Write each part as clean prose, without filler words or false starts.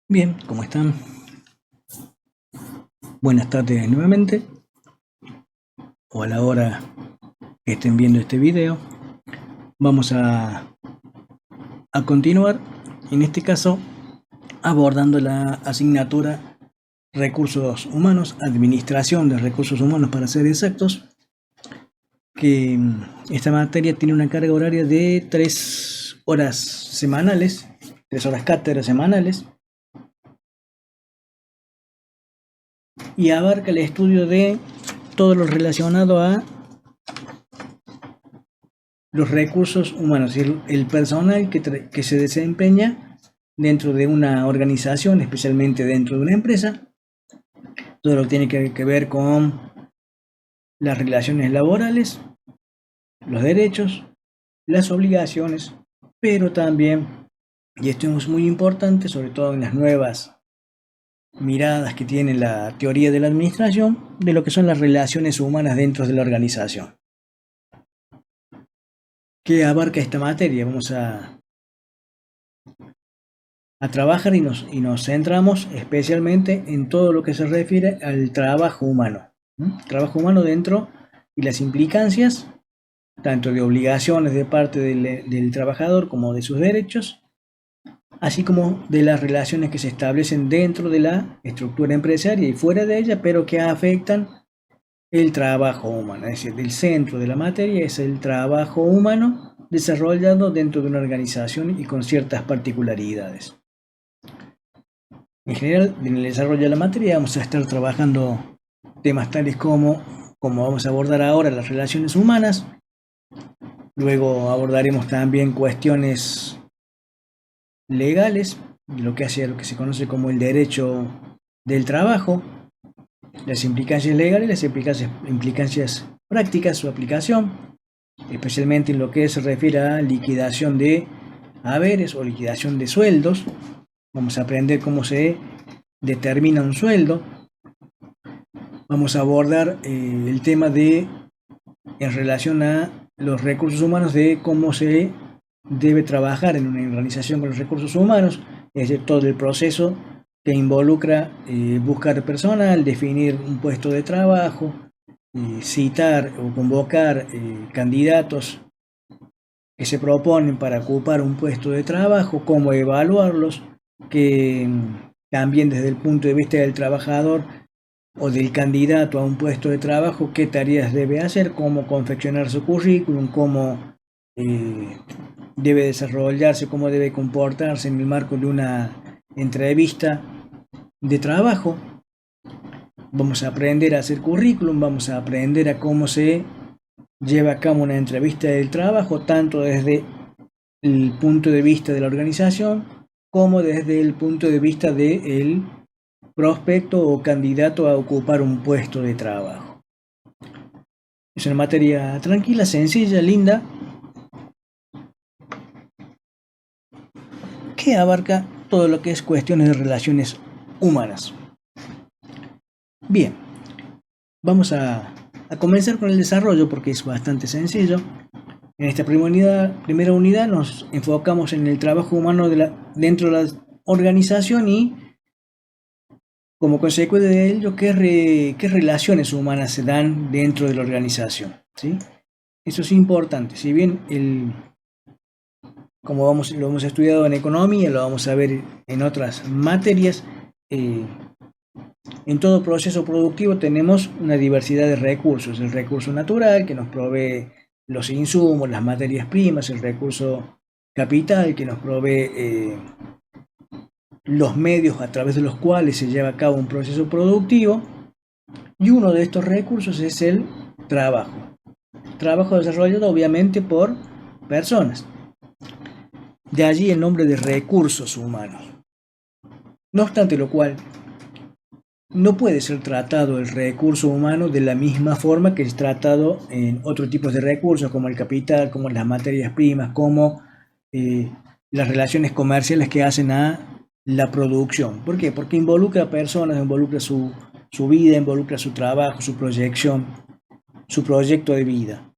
Bien, ¿cómo están? Buenas tardes nuevamente, o a la hora que estén viendo este video. Vamos a continuar, en este caso, abordando la asignatura Recursos Humanos, Administración de Recursos Humanos para ser exactos, que esta materia tiene una carga horaria de 3 horas semanales, 3 horas cátedra semanales, y abarca el estudio de todo lo relacionado a los recursos humanos, el personal que se desempeña dentro de una organización, especialmente dentro de una empresa, todo lo que tiene que ver con las relaciones laborales, los derechos, las obligaciones, pero también, y esto es muy importante, sobre todo en las nuevas miradas que tiene la teoría de la administración, de lo que son las relaciones humanas dentro de la organización. ¿Qué abarca esta materia? Vamos a trabajar y nos centramos especialmente en todo lo que se refiere al trabajo humano. Trabajo humano dentro y las implicancias, tanto de obligaciones de parte del trabajador como de sus derechos, así como de las relaciones que se establecen dentro de la estructura empresaria y fuera de ella, pero que afectan el trabajo humano. Es decir, el centro de la materia es el trabajo humano desarrollado dentro de una organización y con ciertas particularidades. En general, en el desarrollo de la materia vamos a estar trabajando temas tales como vamos a abordar ahora, las relaciones humanas. Luego abordaremos también cuestiones legales, lo que se conoce como el derecho del trabajo, las implicancias legales, las implicancias prácticas, su aplicación, especialmente en lo que se refiere a liquidación de haberes o liquidación de sueldos. Vamos a aprender cómo se determina un sueldo. Vamos a abordar el tema en relación a los recursos humanos, de cómo se debe trabajar en una organización con los recursos humanos, es decir, todo el proceso que involucra buscar personal, definir un puesto de trabajo, citar o convocar candidatos que se proponen para ocupar un puesto de trabajo, cómo evaluarlos, que también desde el punto de vista del trabajador o del candidato a un puesto de trabajo, qué tareas debe hacer, cómo confeccionar su currículum, cómo debe desarrollarse, cómo debe comportarse en el marco de una entrevista de trabajo. Vamos a aprender a hacer currículum, vamos a aprender a cómo se lleva a cabo una entrevista del trabajo, tanto desde el punto de vista de la organización como desde el punto de vista del prospecto o candidato a ocupar un puesto de trabajo. Es una materia tranquila, sencilla, linda, que abarca todo lo que es cuestiones de relaciones humanas. Bien, vamos a comenzar con el desarrollo porque es bastante sencillo. En esta primera unidad nos enfocamos en el trabajo humano dentro de la organización y, como consecuencia de ello, qué relaciones humanas se dan dentro de la organización, ¿sí? Eso es importante. Si bien como lo hemos estudiado en economía, lo vamos a ver en otras materias, en todo proceso productivo tenemos una diversidad de recursos. El recurso natural, que nos provee los insumos, las materias primas; el recurso capital, que nos provee los medios a través de los cuales se lleva a cabo un proceso productivo; y uno de estos recursos es el trabajo. Trabajo desarrollado obviamente por personas. De allí el nombre de recursos humanos. No obstante lo cual, no puede ser tratado el recurso humano de la misma forma que es tratado en otros tipos de recursos, como el capital, como las materias primas, como las relaciones comerciales que hacen a la producción. ¿Por qué? Porque involucra a personas, involucra su vida, involucra su trabajo, su proyección, su proyecto de vida.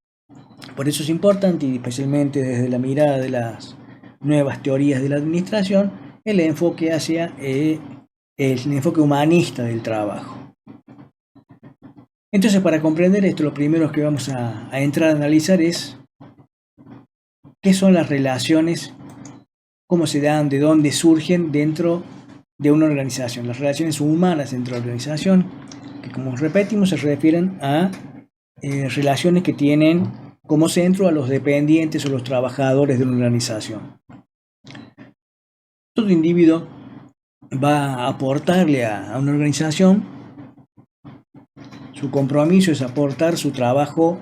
Por eso es importante, y especialmente desde la mirada de las nuevas teorías de la administración, el enfoque hacia el enfoque humanista del trabajo. Entonces, para comprender esto, lo primero que vamos a entrar a analizar es qué son las relaciones, cómo se dan, de dónde surgen dentro de una organización. Las relaciones humanas dentro de la organización, que como repetimos, se refieren a relaciones que tienen como centro a los dependientes o los trabajadores de una organización. Todo individuo va a aportarle a una organización. Su compromiso es aportar su trabajo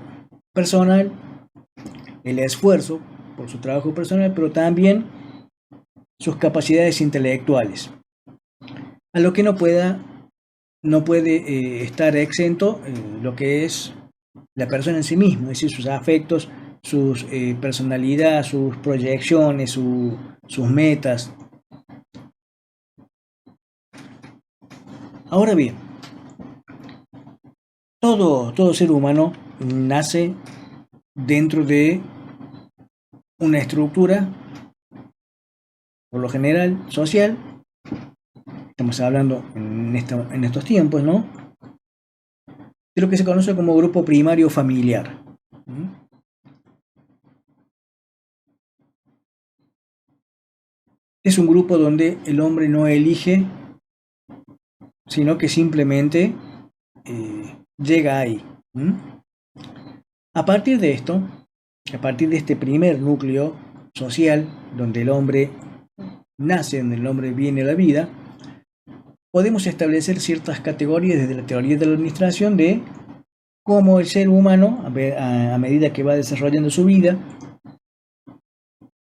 personal, el esfuerzo por su trabajo personal, pero también sus capacidades intelectuales. A lo que no puede estar exento lo que es la persona en sí misma, es decir, sus afectos, su personalidad, sus proyecciones, sus metas. Ahora bien, todo ser humano nace dentro de una estructura, por lo general, social. Estamos hablando en estos tiempos, ¿no? De lo que se conoce como grupo primario familiar. Es un grupo donde el hombre no elige, sino que simplemente llega ahí. A partir de esto, a partir de este primer núcleo social, donde el hombre nace, donde el hombre viene a la vida, podemos establecer ciertas categorías desde la teoría de la administración de cómo el ser humano, a medida que va desarrollando su vida,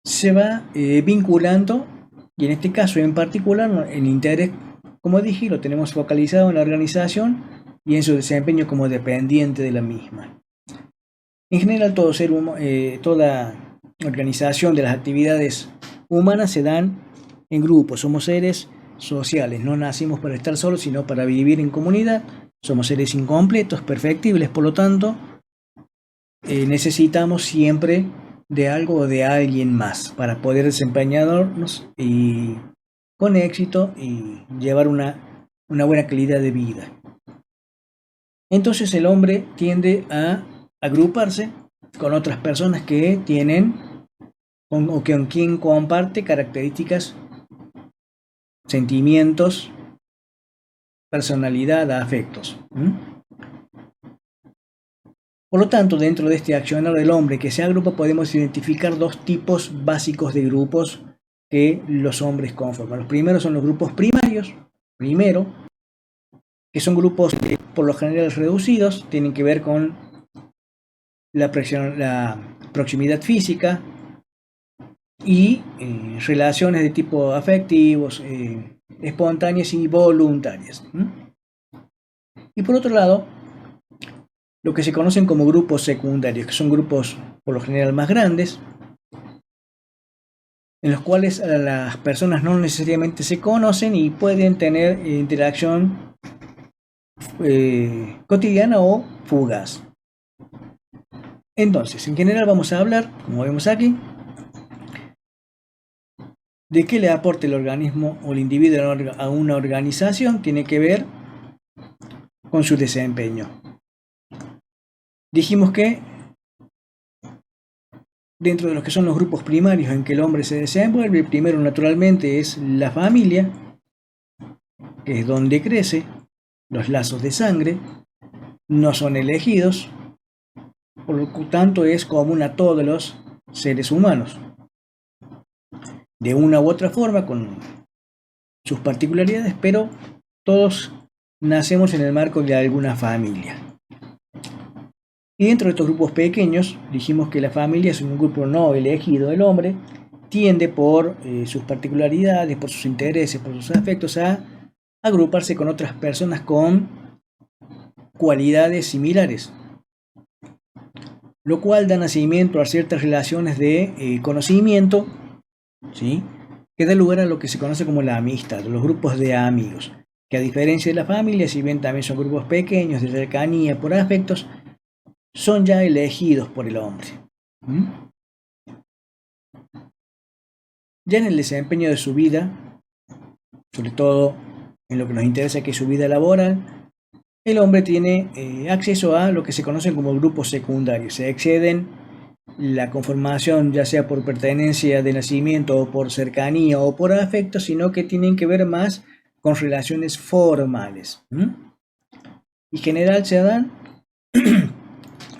se va vinculando, y en este caso en particular, el interés, como dije, lo tenemos focalizado en la organización y en su desempeño como dependiente de la misma. En general, toda organización de las actividades humanas se dan en grupos. Somos seres sociales, no nacimos para estar solos, sino para vivir en comunidad. Somos seres incompletos, perfectibles, por lo tanto, necesitamos siempre de algo o de alguien más para poder desempeñarnos y con éxito y llevar una buena calidad de vida. Entonces el hombre tiende a agruparse con otras personas que tienen o con quien comparte características, sentimientos, personalidad, afectos. Por lo tanto, dentro de este accionar del hombre que se agrupa, podemos identificar dos tipos básicos de grupos que los hombres conforman. Los primeros son los grupos primarios, que son grupos por lo general reducidos, tienen que ver con la proximidad física y relaciones de tipo afectivos, espontáneas y voluntarias. Y por otro lado, lo que se conocen como grupos secundarios, que son grupos por lo general más grandes, en los cuales las personas no necesariamente se conocen y pueden tener interacción cotidiana o fugaz. Entonces, en general vamos a hablar, como vemos aquí, de qué le aporta el organismo o el individuo a una organización. Tiene que ver con su desempeño. Dijimos que dentro de los que son los grupos primarios en que el hombre se desenvuelve, el primero naturalmente es la familia, que es donde crece. Los lazos de sangre no son elegidos, por lo tanto es común a todos los seres humanos. De una u otra forma, con sus particularidades, pero todos nacemos en el marco de alguna familia. Y dentro de estos grupos pequeños, dijimos que la familia es un grupo no elegido del hombre, tiende por sus particularidades, por sus intereses, por sus afectos, a agruparse con otras personas con cualidades similares, lo cual da nacimiento a ciertas relaciones de conocimiento, ¿sí?, que da lugar a lo que se conoce como la amistad, los grupos de amigos, que a diferencia de la familia, si bien también son grupos pequeños de cercanía por afectos, son ya elegidos por el hombre. Ya en el desempeño de su vida, sobre todo en lo que nos interesa, que es su vida laboral, el hombre tiene acceso a lo que se conocen como grupos secundarios. Se exceden la conformación, ya sea por pertenencia de nacimiento o por cercanía o por afecto, sino que tienen que ver más con relaciones formales. Y en general se dan,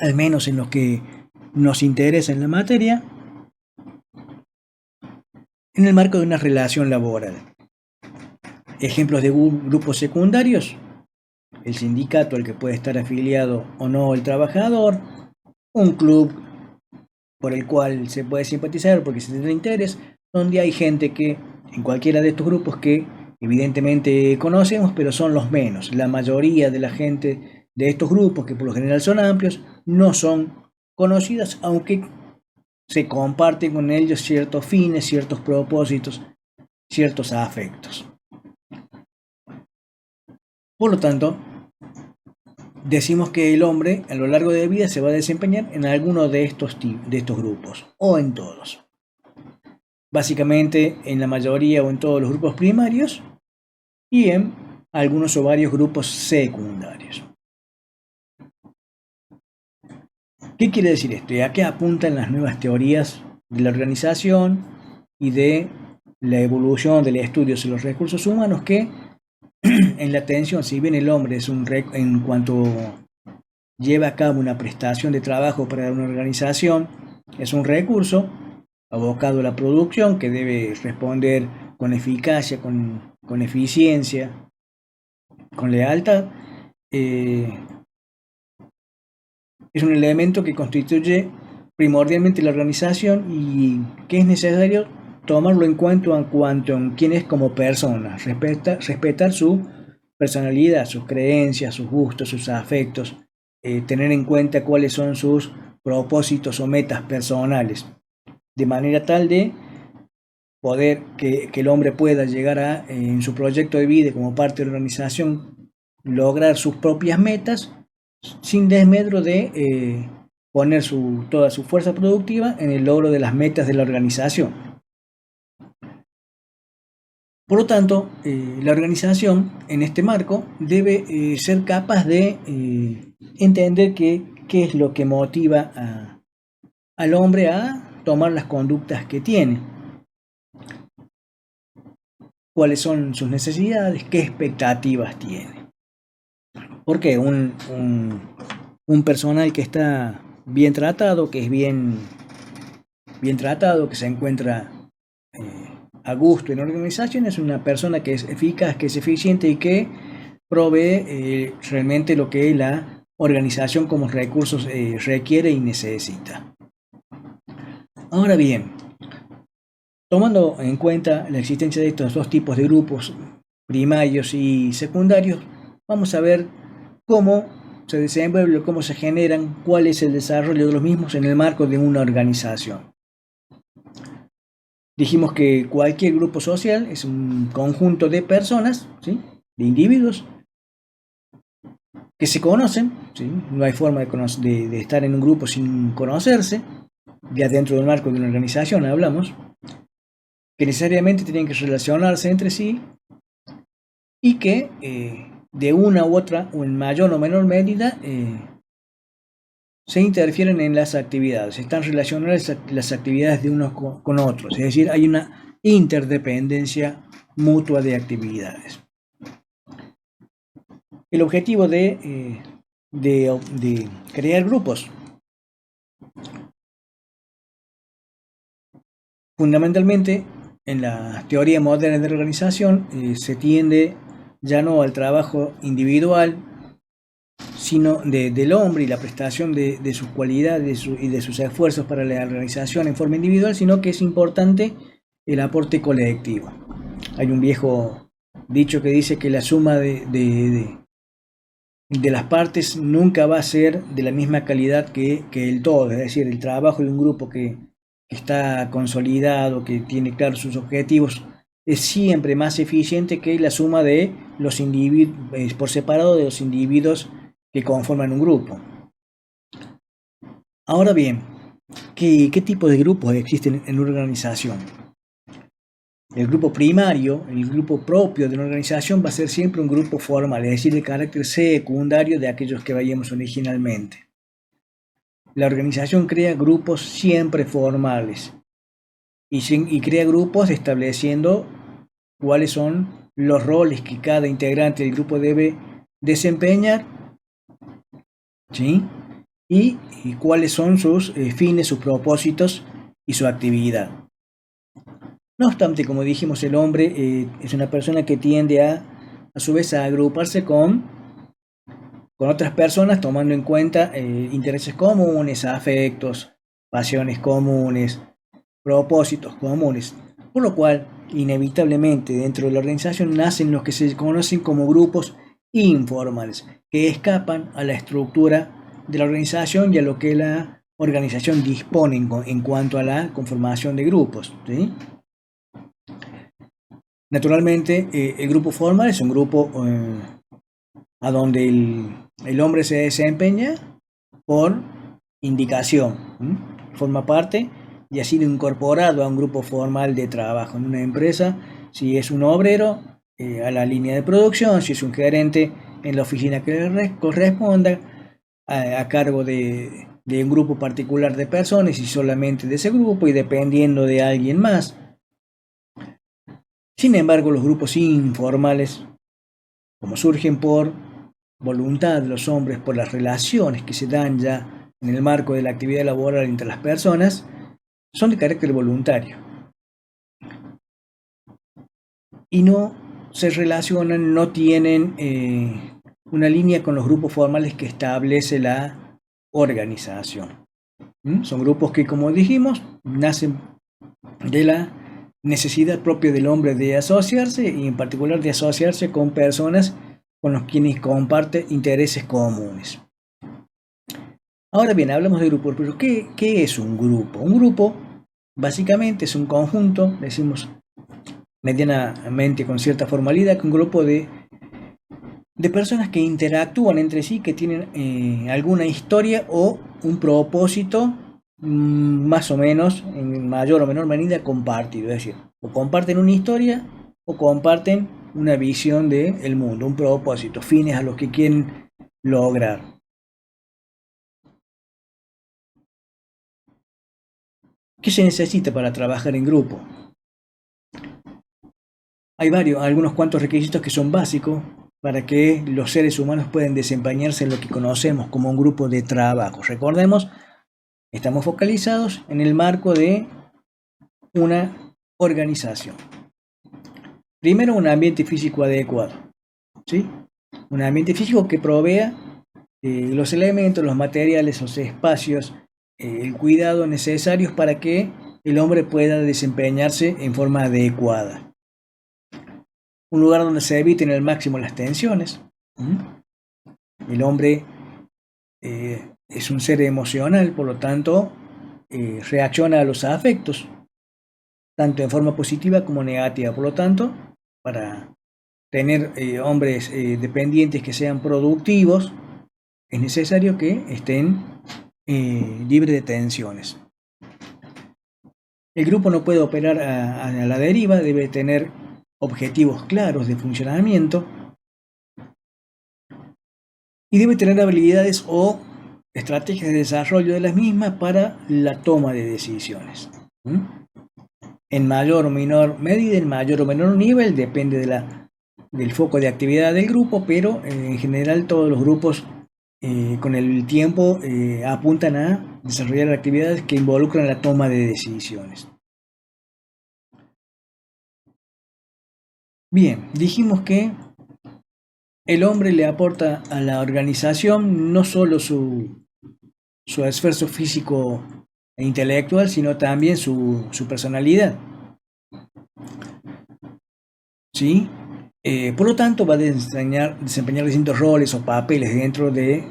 al menos en lo que nos interesa en la materia, en el marco de una relación laboral. Ejemplos de grupos secundarios: el sindicato al que puede estar afiliado o no el trabajador, un club por el cual se puede simpatizar porque se tiene interés, donde hay gente que, en cualquiera de estos grupos, que evidentemente conocemos, pero son los menos. La mayoría de la gente de estos grupos, que por lo general son amplios, no son conocidas, aunque se comparten con ellos ciertos fines, ciertos propósitos, ciertos afectos. Por lo tanto, decimos que el hombre a lo largo de la vida se va a desempeñar en alguno de estos grupos, o en todos. Básicamente en la mayoría o en todos los grupos primarios, y en algunos o varios grupos secundarios. ¿Qué quiere decir esto? ¿Y a qué apuntan las nuevas teorías de la organización y de la evolución del estudio de los recursos humanos? Que en la atención, si bien el hombre es en cuanto lleva a cabo una prestación de trabajo para una organización, es un recurso abocado a la producción que debe responder con eficacia, con eficiencia, con lealtad. Es un elemento que constituye primordialmente la organización y que es necesario tomarlo en cuenta en cuanto a quién es como persona, respetar su personalidad, sus creencias, sus gustos, sus afectos, tener en cuenta cuáles son sus propósitos o metas personales, de manera tal de poder que el hombre pueda llegar a, en su proyecto de vida como parte de la organización, lograr sus propias metas sin desmedro de poner toda su fuerza productiva en el logro de las metas de la organización. Por lo tanto, la organización en este marco debe ser capaz de entender qué es lo que motiva al hombre a tomar las conductas que tiene, cuáles son sus necesidades, qué expectativas tiene. Porque un personal que está bien tratado, que es bien tratado, que se encuentra a gusto en la organización, es una persona que es eficaz, que es eficiente y que provee realmente lo que la organización como recursos requiere y necesita. Ahora bien, tomando en cuenta la existencia de estos dos tipos de grupos, primarios y secundarios, vamos a ver cómo se desenvuelven, cómo se generan, cuál es el desarrollo de los mismos en el marco de una organización. Dijimos que cualquier grupo social es un conjunto de personas, ¿sí?, de individuos que se conocen, ¿sí? No hay forma de estar en un grupo sin conocerse, ya dentro del marco de una organización hablamos, que necesariamente tienen que relacionarse entre sí y que de una u otra, o en mayor o menor medida, se interfieren en las actividades, están relacionadas las actividades de unos con otros, es decir, hay una interdependencia mutua de actividades. El objetivo de crear grupos, fundamentalmente en la teoría moderna de la organización, se tiende ya no al trabajo individual, sino del hombre y la prestación de sus cualidades y de sus esfuerzos para la organización en forma individual, sino que es importante el aporte colectivo. Hay un viejo dicho que dice que la suma de las partes nunca va a ser de la misma calidad que el todo, es decir, el trabajo de un grupo que está consolidado, que tiene claros sus objetivos, es siempre más eficiente que la suma de los individuos por separado de los individuos que conforman un grupo. Ahora bien, ¿qué tipo de grupos existen en una organización? El grupo primario, el grupo propio de una organización, va a ser siempre un grupo formal, es decir, de carácter secundario de aquellos que veíamos originalmente. La organización crea grupos siempre formales y crea grupos estableciendo cuáles son los roles que cada integrante del grupo debe desempeñar, ¿sí? Y cuáles son sus fines, sus propósitos y su actividad. No obstante, como dijimos, el hombre es una persona que tiende a su vez a agruparse con otras personas, tomando en cuenta intereses comunes, afectos, pasiones comunes, propósitos comunes, por lo cual inevitablemente dentro de la organización nacen los que se conocen como grupos informales, que escapan a la estructura de la organización y a lo que la organización dispone en cuanto a la conformación de grupos, ¿sí? Naturalmente, el grupo formal es un grupo a donde el hombre se desempeña por indicación, ¿sí? Forma parte y ha sido incorporado a un grupo formal de trabajo en una empresa. Si es un obrero, a la línea de producción; si es un gerente, en la oficina que le corresponda, a cargo de un grupo particular de personas y solamente de ese grupo y dependiendo de alguien más. Sin embargo, los grupos informales, como surgen por voluntad de los hombres, por las relaciones que se dan ya en el marco de la actividad laboral entre las personas, son de carácter voluntario y no se relacionan, no tienen una línea con los grupos formales que establece la organización. Son grupos que, como dijimos, nacen de la necesidad propia del hombre de asociarse y en particular de asociarse con personas con los quienes comparte intereses comunes. Ahora bien, hablamos de grupos, pero ¿qué es un grupo? Un grupo básicamente es un conjunto, decimos medianamente con cierta formalidad, que un grupo de personas que interactúan entre sí, que tienen alguna historia o un propósito más o menos, en mayor o menor medida, compartido. Es decir, o comparten una historia o comparten una visión del mundo, un propósito, fines a los que quieren lograr. ¿Qué se necesita para trabajar en grupo? Hay algunos cuantos requisitos que son básicos para que los seres humanos puedan desempeñarse en lo que conocemos como un grupo de trabajo. Recordemos, estamos focalizados en el marco de una organización. Primero, un ambiente físico adecuado, ¿sí? Un ambiente físico que provea los elementos, los materiales, los espacios, el cuidado necesarios para que el hombre pueda desempeñarse en forma adecuada. Un lugar donde se eviten al máximo las tensiones. El hombre es un ser emocional, por lo tanto, reacciona a los afectos, tanto en forma positiva como negativa. Por lo tanto, para tener hombres dependientes que sean productivos, es necesario que estén libres de tensiones. El grupo no puede operar a la deriva, debe tener objetivos claros de funcionamiento y debe tener habilidades o estrategias de desarrollo de las mismas para la toma de decisiones. En mayor o menor medida, en mayor o menor nivel, depende del foco de actividad del grupo, pero en general todos los grupos con el tiempo apuntan a desarrollar actividades que involucran la toma de decisiones. Bien, dijimos que el hombre le aporta a la organización no solo su esfuerzo físico e intelectual, sino también su personalidad. ¿Sí? Por lo tanto, va a desempeñar distintos roles o papeles dentro de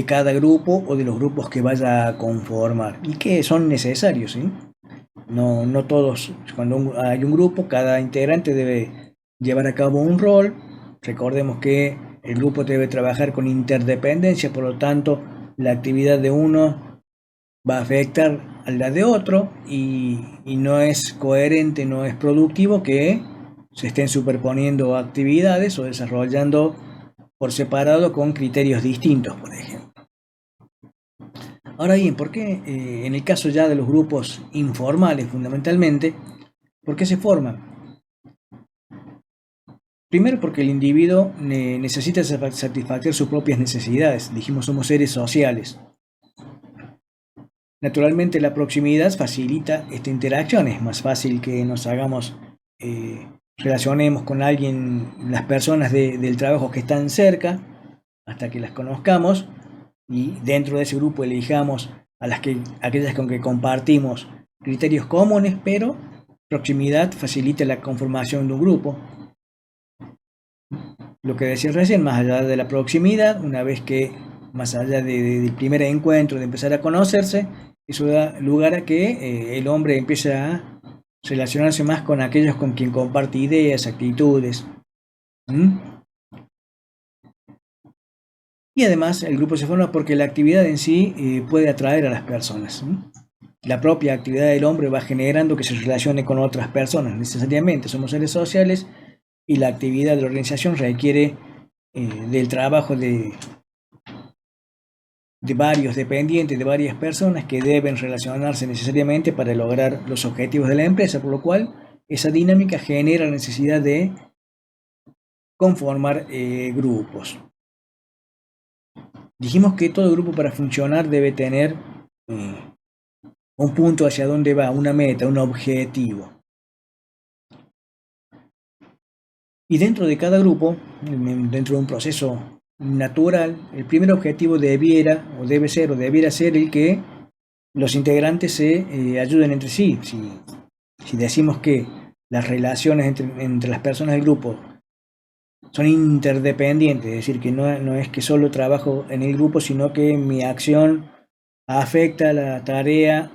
cada grupo o de los grupos que vaya a conformar y que son necesarios, ¿sí? No todos, cuando hay un grupo, cada integrante debe llevar a cabo un rol. Recordemos que el grupo debe trabajar con interdependencia, por lo tanto, la actividad de uno va a afectar a la de otro y no es coherente, no es productivo que se estén superponiendo actividades o desarrollando por separado con criterios distintos, por ejemplo. Ahora bien, ¿por qué en el caso ya de los grupos informales fundamentalmente, por qué se forman? Primero porque el individuo necesita satisfacer sus propias necesidades. Dijimos, somos seres sociales. Naturalmente la proximidad facilita esta interacción. Es más fácil que nos relacionemos con alguien, las personas del trabajo que están cerca, hasta que las conozcamos y dentro de ese grupo elijamos aquellas con que compartimos criterios comunes, pero proximidad facilita la conformación de un grupo. Lo que decía recién, más allá de la proximidad, una vez que, más allá del primer encuentro, de empezar a conocerse, eso da lugar a que el hombre empiece a relacionarse más con aquellos con quien comparte ideas, actitudes. Y además el grupo se forma porque la actividad en sí puede atraer a las personas. La propia actividad del hombre va generando que se relacione con otras personas. Necesariamente somos seres sociales y la actividad de la organización requiere del trabajo de varios dependientes, de varias personas que deben relacionarse necesariamente para lograr los objetivos de la empresa, por lo cual esa dinámica genera la necesidad de conformar grupos. Dijimos que todo grupo para funcionar debe tener un punto hacia dónde va, una meta, un objetivo. Y dentro de cada grupo, dentro de un proceso natural, el primer objetivo debiera ser el que los integrantes se ayuden entre sí. Si decimos que las relaciones entre las personas del grupo son interdependientes, es decir, que no es que solo trabajo en el grupo, sino que mi acción afecta la tarea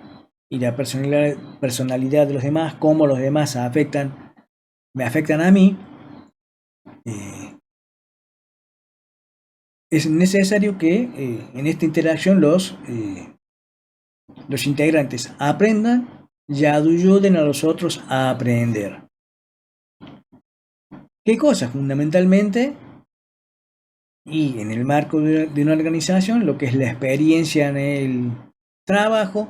y la personalidad de los demás, cómo los demás me afectan a mí. Es necesario que en esta interacción los integrantes aprendan y ayuden a los otros a aprender. ¿Qué cosa? Fundamentalmente, y en el marco de una organización, lo que es la experiencia en el trabajo,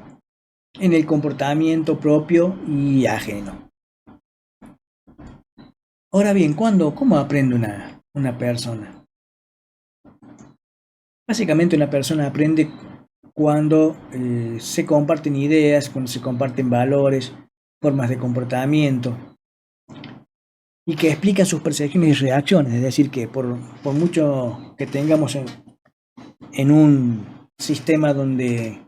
en el comportamiento propio y ajeno. Ahora bien, ¿cómo aprende una persona? Básicamente una persona aprende cuando se comparten ideas, cuando se comparten valores, formas de comportamiento y que explican sus percepciones y reacciones. Es decir, que por mucho que tengamos en un sistema donde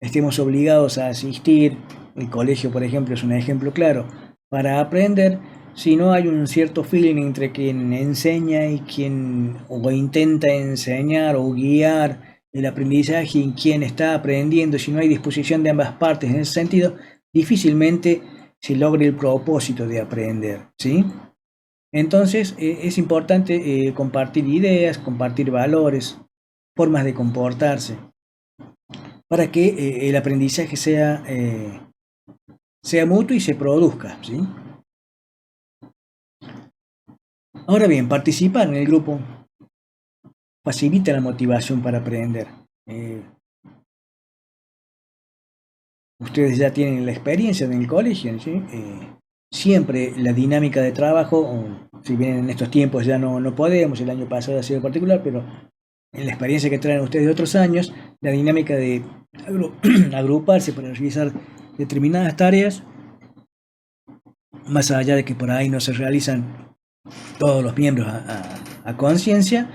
estemos obligados a asistir, el colegio por ejemplo es un ejemplo claro, para aprender, si no hay un cierto feeling entre quien enseña y quien o intenta enseñar o guiar el aprendizaje y quien está aprendiendo, si no hay disposición de ambas partes en ese sentido, difícilmente se logre el propósito de aprender, ¿sí? Entonces es importante compartir ideas, compartir valores, formas de comportarse, para que el aprendizaje sea mutuo y se produzca, ¿sí? Ahora bien, participar en el grupo facilita la motivación para aprender. Ustedes ya tienen la experiencia en el colegio, ¿sí? Siempre la dinámica de trabajo, si bien en estos tiempos ya no podemos, el año pasado ha sido particular, pero en la experiencia que traen ustedes de otros años, la dinámica de agruparse para realizar determinadas tareas, más allá de que por ahí no se realizan todos los miembros a conciencia,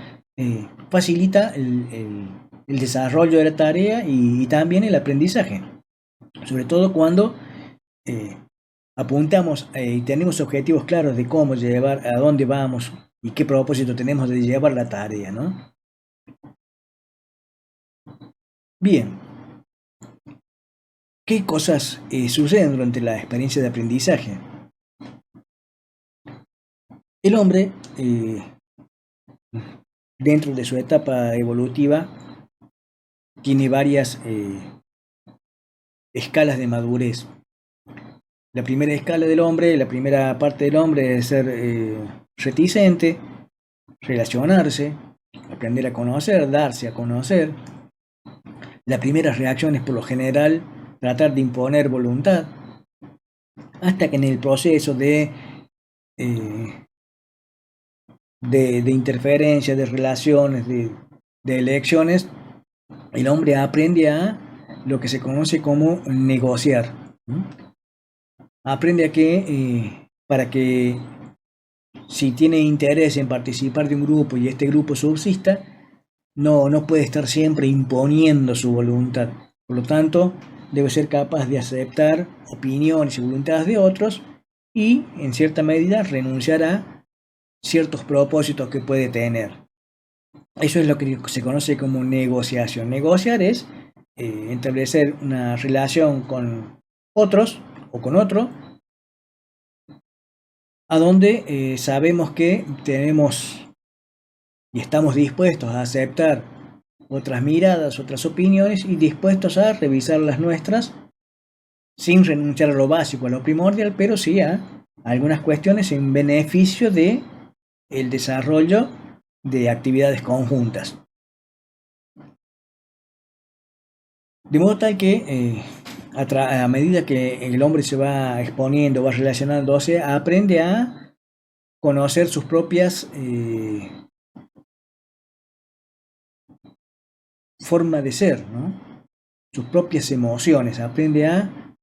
facilita el desarrollo de la tarea y también el aprendizaje, sobre todo cuando apuntamos y tenemos objetivos claros de cómo llevar, a dónde vamos y qué propósito tenemos de llevar la tarea, ¿no? Bien, ¿qué cosas suceden durante la experiencia de aprendizaje? El hombre, dentro de su etapa evolutiva, tiene varias escalas de madurez. La primera escala del hombre, la primera parte del hombre es ser reticente, relacionarse, aprender a conocer, darse a conocer. La primera reacción es por lo general tratar de imponer voluntad, hasta que en el proceso eh, de interferencia, de relaciones, de elecciones, el hombre aprende a lo que se conoce como negociar. ¿Mm? Aprende a que, para que si tiene interés en participar de un grupo y este grupo subsista, no puede estar siempre imponiendo su voluntad. Por lo tanto, debe ser capaz de aceptar opiniones y voluntades de otros y, en cierta medida, renunciar a ciertos propósitos que puede tener. Eso es lo que se conoce como negociación. Negociar es establecer una relación con otros o con otro, a donde sabemos que tenemos y estamos dispuestos a aceptar otras miradas, otras opiniones y dispuestos a revisar las nuestras sin renunciar a lo básico, a lo primordial, pero sí a algunas cuestiones en beneficio de el desarrollo de actividades conjuntas. De modo tal que a medida que el hombre se va exponiendo, va relacionándose, aprende a conocer sus propias formas de ser, ¿no? Sus propias emociones, aprende a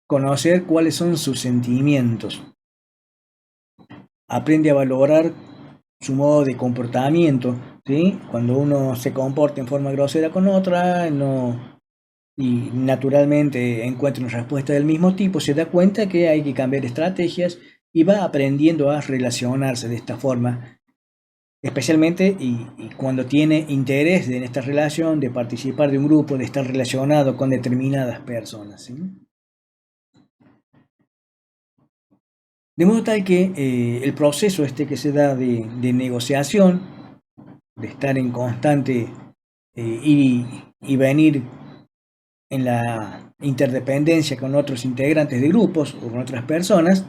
conocer cuáles son sus sentimientos, aprende a valorar su modo de comportamiento, ¿sí? Cuando uno se comporta en forma grosera con otra, y naturalmente encuentra una respuesta del mismo tipo, se da cuenta que hay que cambiar estrategias y va aprendiendo a relacionarse de esta forma, especialmente y cuando tiene interés en esta relación, de participar de un grupo, de estar relacionado con determinadas personas, ¿sí? De modo tal que el proceso que se da de negociación, de estar en constante ir y venir en la interdependencia con otros integrantes de grupos o con otras personas,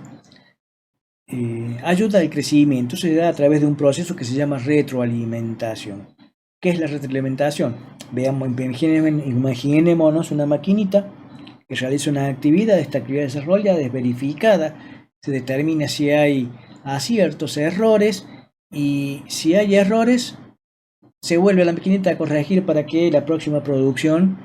ayuda al crecimiento. Se da a través de un proceso que se llama retroalimentación. ¿Qué es la retroalimentación? Veamos, imaginémonos una maquinita que realiza una actividad. Esta actividad desarrollada es verificada, se determina si hay aciertos, errores, y si hay errores, se vuelve a la maquinita a corregir para que la próxima producción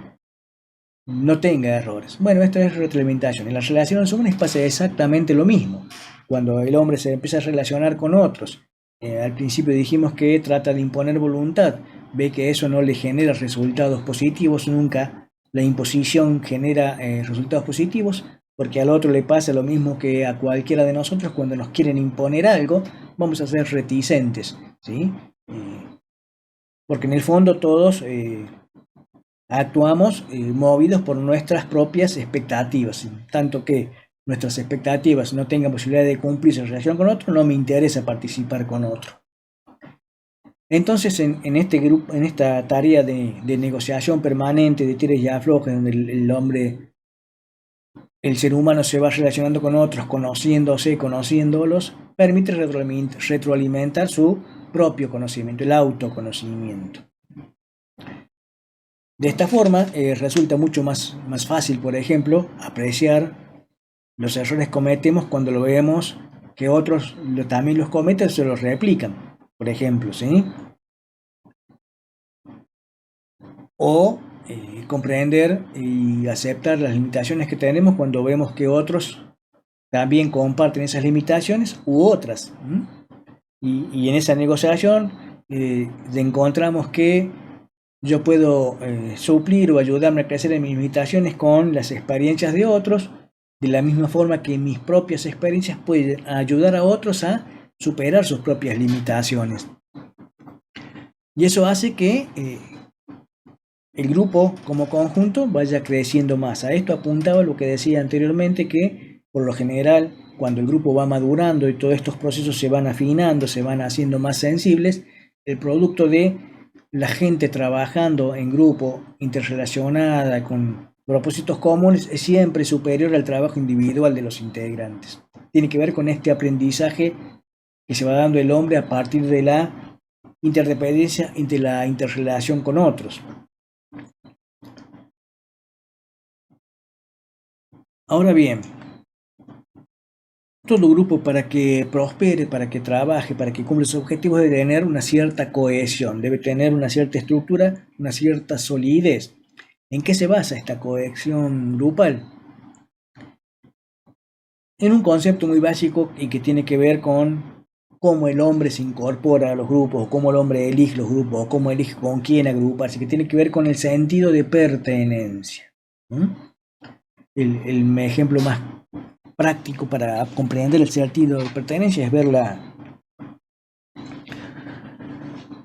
no tenga errores. Bueno, esto es retroalimentación. En las relaciones humanas pasa exactamente lo mismo. Cuando el hombre se empieza a relacionar con otros, al principio dijimos que trata de imponer voluntad, ve que eso no le genera resultados positivos, nunca la imposición genera resultados positivos, porque al otro le pasa lo mismo que a cualquiera de nosotros. Cuando nos quieren imponer algo, vamos a ser reticentes, ¿sí? Porque en el fondo todos actuamos movidos por nuestras propias expectativas, tanto que nuestras expectativas no tengan posibilidad de cumplirse en relación con otro, no me interesa participar con otro. Entonces, en este grupo, en esta tarea de negociación permanente, de tires y aflojes, donde el hombre, el ser humano se va relacionando con otros, conociéndose, conociéndolos, permite retroalimentar su propio conocimiento, el autoconocimiento. De esta forma, resulta mucho más fácil, por ejemplo, apreciar los errores que cometemos cuando lo vemos que otros también los cometen, se los replican, por ejemplo, ¿sí? O comprender y aceptar las limitaciones que tenemos cuando vemos que otros también comparten esas limitaciones u otras. Y en esa negociación encontramos que yo puedo suplir o ayudarme a crecer en mis limitaciones con las experiencias de otros, de la misma forma que mis propias experiencias pueden ayudar a otros a superar sus propias limitaciones. Y eso hace que el grupo como conjunto vaya creciendo más. A esto apuntaba lo que decía anteriormente, que por lo general, cuando el grupo va madurando y todos estos procesos se van afinando, se van haciendo más sensibles, el producto de la gente trabajando en grupo, interrelacionada, con propósitos comunes es siempre superior al trabajo individual de los integrantes. Tiene que ver con este aprendizaje que se va dando el hombre a partir de la interdependencia y de la interrelación con otros. Ahora bien, todo grupo para que prospere, para que trabaje, para que cumpla sus objetivos debe tener una cierta cohesión, debe tener una cierta estructura, una cierta solidez. ¿En qué se basa esta cohesión grupal? En un concepto muy básico y que tiene que ver con cómo el hombre se incorpora a los grupos, o cómo el hombre elige los grupos, o cómo elige con quién agruparse, que tiene que ver con el sentido de pertenencia. El ejemplo más práctico para comprender el sentido de pertenencia es ver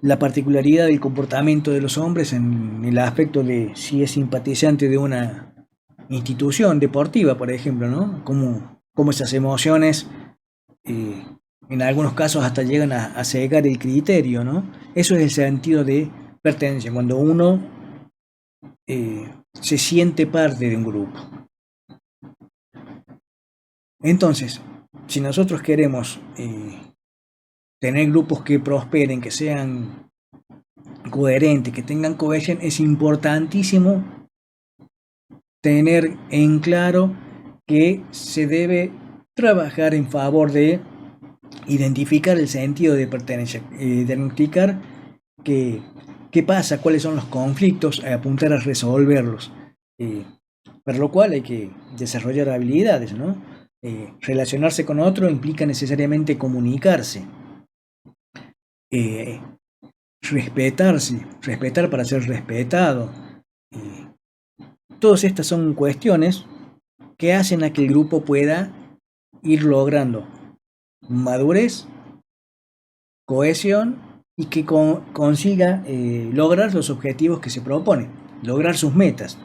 la particularidad del comportamiento de los hombres en el aspecto de si es simpatizante de una institución deportiva, por ejemplo, ¿no? Cómo esas emociones en algunos casos hasta llegan a cegar el criterio, ¿no? Eso es el sentido de pertenencia, cuando uno se siente parte de un grupo. Entonces, si nosotros queremos tener grupos que prosperen, que sean coherentes, que tengan cohesión, es importantísimo tener en claro que se debe trabajar en favor de identificar el sentido de pertenencia, identificar qué pasa, cuáles son los conflictos, apuntar a resolverlos. Para lo cual hay que desarrollar habilidades, ¿no? Relacionarse con otro implica necesariamente comunicarse. Respetarse, respetar para ser respetado. Todas estas son cuestiones que hacen a que el grupo pueda ir logrando madurez, cohesión y que consiga lograr los objetivos que se propone, lograr sus metas.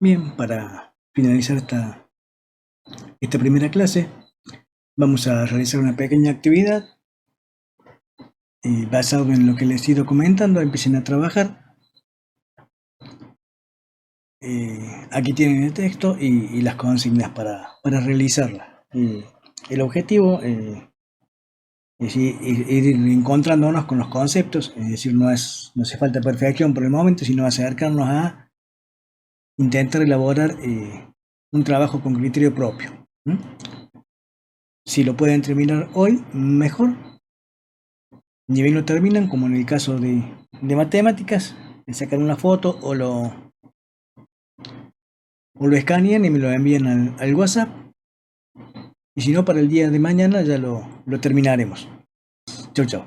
Bien, para finalizar esta primera clase, vamos a realizar una pequeña actividad basado en lo que les he ido comentando. Empiecen a trabajar. Aquí tienen el texto y las consignas para realizarla. El objetivo es ir encontrándonos con los conceptos, es decir, no hace falta perfección por el momento, sino acercarnos a intentar elaborar un trabajo con criterio propio. Si lo pueden terminar hoy, mejor. Ni bien lo terminan, como en el caso de matemáticas, le sacan una foto o lo escanean y me lo envían al WhatsApp. Y si no, para el día de mañana ya lo terminaremos. Chau, chau.